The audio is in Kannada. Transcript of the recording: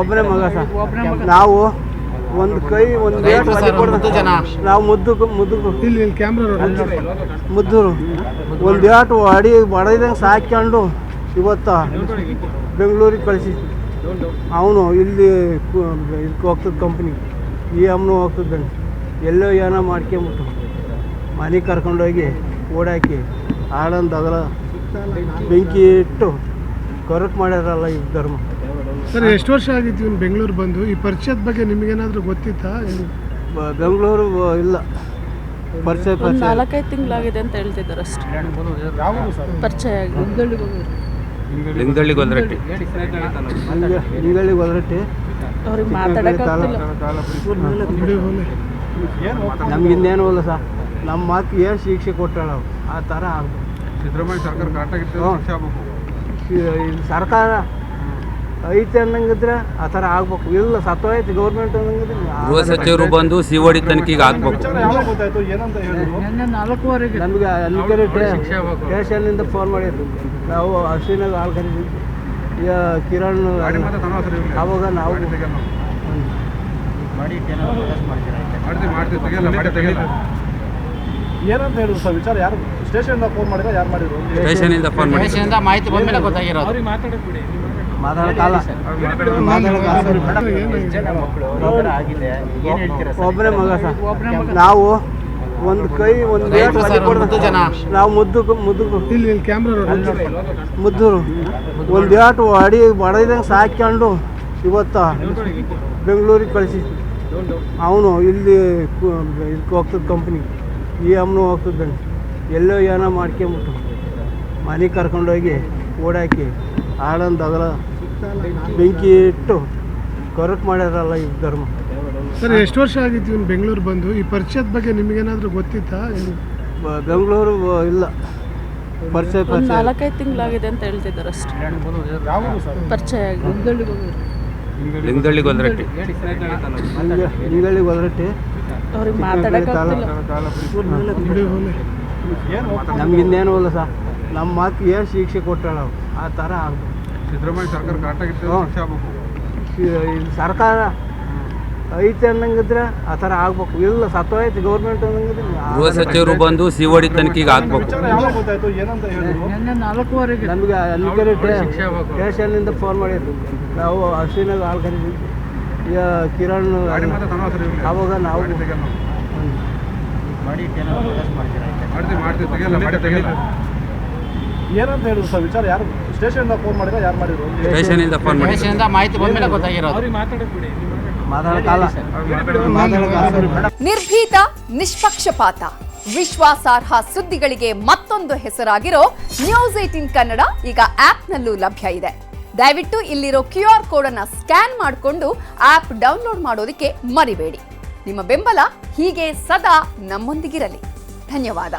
ಒಬ್ಬನೇ ಮಗ ಸರ್. ನಾವು ಒಂದು ಕೈ ಒಂದು ನಾವು ಮುದ್ದೂರು ಒಂದು ಏಟು ಹೊಡೆದಂಗೆ ಸಾಕೊಂಡು ಇವತ್ತ ಬೆಂಗಳೂರಿಗೆ ಕಳಿಸಿ ಅವನು ಇಲ್ಲಿ ಇದಕ್ಕೆ ಹೋಗ್ತದೆ ಕಂಪ್ನಿ ಅವನು ಹೋಗ್ತದ್ದಾನೆ ಎಲ್ಲೋ ಏನೋ ಮಾಡ್ಕೊಂಬಿಟ್ಟು ಮನೆಗೆ ಕರ್ಕೊಂಡೋಗಿ ಓಡಾಕಿ ಆಡಂದು ಅದರ ಬೆಂಕಿ ಇಟ್ಟು ಕರಕ್ ಮಾಡ್ಯಾರಲ್ಲ ಈ ಧರ್ಮ. ಸರ್ ಎಷ್ಟು ವರ್ಷ ಆಗಿತ್ತು ಇವ್ನು ಬೆಂಗಳೂರು ಬಂದು? ಈ ಪರಿಚಯದ ಬಗ್ಗೆ ನಿಮಗೇನಾದರೂ ಗೊತ್ತಿತ್ತಾ? ಬೆಂಗಳೂರು ಇಲ್ಲ ಪರಿಚಯ 4-5 ತಿಂಗಳಾಗಿದೆ ಅಂತ ಹೇಳ್ತಿದ್ದಾರೆ ಅಷ್ಟೇ. ಪರಿಚಯ ಲಿಂಗದಳ್ಳಿ ಗೊಲ್ರಟ್ಟಿ ಅವ್ರಿಗೆ ಮಾತಾಡೋಕ್ಕಾಗ್ತಿಲ್ಲ. ನಮ್ಗೆ ಇನ್ನೇನು ಇಲ್ಲ ಸರ್. ನಮ್ಮ ಮಾತು ಏನು ಶಿಕ್ಷೆ ಕೊಟ್ಟಾಳ ಆ ಥರ ಆಗ್ಬೇಕು. ಸಿದ್ದರಾಮಯ್ಯ ಸರ್ಕಾರ ಐತೆ ಅನ್ನಂಗಿದ್ರೆ ಆ ಥರ ಆಗ್ಬೇಕು. ಇಲ್ಲ ಸತ್ತೋಯ್ತು ಗೌರ್ಮೆಂಟ್ ಅನ್ನಂಗಿದ್ರೆ ಗೃಹ ಸಚಿವರು ಬಂದು ಸಿಒಡಿ ತನಿಖೆಗೆ ಹಾಕ್ಬೇಕು. ನಮಗೆ ಅಲ್ಲಿ ಸ್ಟೇಷನ್ನಿಂದ ಫೋನ್ ಮಾಡಿದ್ರು. ನಾವು ಹಸಿನಾಗ ಹಾಲು ಕರೀತೀವಿ. ಕಿರಣ್ ಅವಾಗ ನಾವು ಏನಂತ ಹೇಳಿದ್ರು ಸರ್ ವಿಚಾರ? ಯಾರು ಸ್ಟೇಷನಿಂದ ಫೋನ್ ಮಾಡಿದ್ರೆ ಯಾರು ಮಾಡಿದ್ರು? ಸ್ಟೇಷನಿಂದ ಫೋನ್ ಮಾಡಿ ಮಾಹಿತಿ ಬಂದ್ಮೇಲೆ ಗೊತ್ತಾಗಿರೋದು. ಒಬ್ಬನೇ ಮಗ ಸರ್. ನಾವು ಒಂದು ಕೈ ಒಂದು ನಾವು ಮುದ್ದೂರು ಒಂದು ಏಟು ಹೊಡೆದಂಗೆ ಸಾಕೊಂಡು ಇವತ್ತ ಬೆಂಗಳೂರಿಗೆ ಕಳಿಸಿ ಅವನು ಇಲ್ಲಿ ಇದಕ್ಕೆ ಹೋಗ್ತದೆ ಕಂಪ್ನಿ ಅವನು ಹೋಗ್ತದ್ದಾನೆ ಎಲ್ಲೋ ಏನೋ ಮಾಡ್ಕೊಂಬಿಟ್ಟು ಮನೆಗೆ ಕರ್ಕೊಂಡೋಗಿ ಓಡಾಕಿ ಆಡಂದು ಅದರ ಬೆಂಕಿ ಇಟ್ಟು ಕರಕ್ ಮಾಡ್ಯಾರಲ್ಲ ಈ ಧರ್ಮ. ಸರ್ ಎಷ್ಟು ವರ್ಷ ಆಗಿತ್ತು ಇವ್ನು ಬೆಂಗಳೂರು ಬಂದು? ಈ ಪರಿಚಯದ ಬಗ್ಗೆ ನಿಮಗೇನಾದರೂ ಗೊತ್ತಿತ್ತಾ? ಬೆಂಗಳೂರು ಇಲ್ಲ ಪರಿಚಯ 4-5 ತಿಂಗಳಾಗಿದೆ ಅಂತ ಹೇಳ್ತಿದ್ದಾರೆ ಅಷ್ಟೇ. ಪರಿಚಯ ಲಿಂಗದಳ್ಳಿ ಗೊಲ್ರಟ್ಟಿ ಅವ್ರಿಗೆ ಮಾತಾಡೋಕ್ಕಾಗ್ತಿಲ್ಲ. ನಮ್ಗೆ ಇನ್ನೇನು ಇಲ್ಲ ಸರ್. ನಮ್ಮ ಮಾತು ಏನು ಶಿಕ್ಷೆ ಕೊಟ್ಟಾಳ ಆ ಥರ ಆಗ್ಬೇಕು. ಸಿದ್ದರಾಮಯ್ಯ ಸರ್ಕಾರ ಐತೆ ಅನ್ನಂಗಿದ್ರೆ ಆ ಥರ ಆಗ್ಬೇಕು. ಇಲ್ಲ ಸತ್ತೋಯ್ತು ಗೌರ್ಮೆಂಟ್ ಅನ್ನಂಗಿದ್ರೆ ಗೃಹ ಸಚಿವರು ಬಂದು ಸಿಒಡಿ ತನಿಖೆಗೆ ಹಾಕ್ಬೇಕು. ನಮಗೆ ಅಲ್ಲಿ ಸ್ಟೇಷನ್ನಿಂದ ಫೋನ್ ಮಾಡಿದ್ರು. ನಾವು ಹಸಿನಾಗ ಹಾಲು ಕರೀತೀವಿ. ಕಿರಣ್ ಅವಾಗ ನಾವು ಏನಂತ ಹೇಳಿದ್ರು ಸರ್ ವಿಚಾರ? ಯಾರು ಸ್ಟೇಷನಿಂದ ಫೋನ್ ಮಾಡಿದ್ರೆ ಯಾರು ಮಾಡಿದ್ರು? ಸ್ಟೇಷನಿಂದ ಫೋನ್ ಮಾಡಿ ಮಾಹಿತಿ ಬಂದ್ಮೇಲೆ ಗೊತ್ತಾಗಿರೋದು. ನಿರ್ಭೀತ, ನಿಷ್ಪಕ್ಷಪಾತ, ವಿಶ್ವಾಸಾರ್ಹ ಸುದ್ದಿಗಳಿಗೆ ಮತ್ತೊಂದು ಹೆಸರಾಗಿರೋ News18 ಕನ್ನಡ ಈಗ ಆಪ್ನಲ್ಲೂ ಲಭ್ಯ ಇದೆ. ದಯವಿಟ್ಟು ಇಲ್ಲಿರೋ QR ಕೋಡ್ ಅನ್ನು ಸ್ಕ್ಯಾನ್ ಮಾಡಿಕೊಂಡು ಆಪ್ ಡೌನ್ಲೋಡ್ ಮಾಡೋದಕ್ಕೆ ಮರಿಬೇಡಿ. ನಿಮ್ಮ ಬೆಂಬಲ ಹೀಗೆ ಸದಾ ನಮ್ಮೊಂದಿಗಿರಲಿ. ಧನ್ಯವಾದ.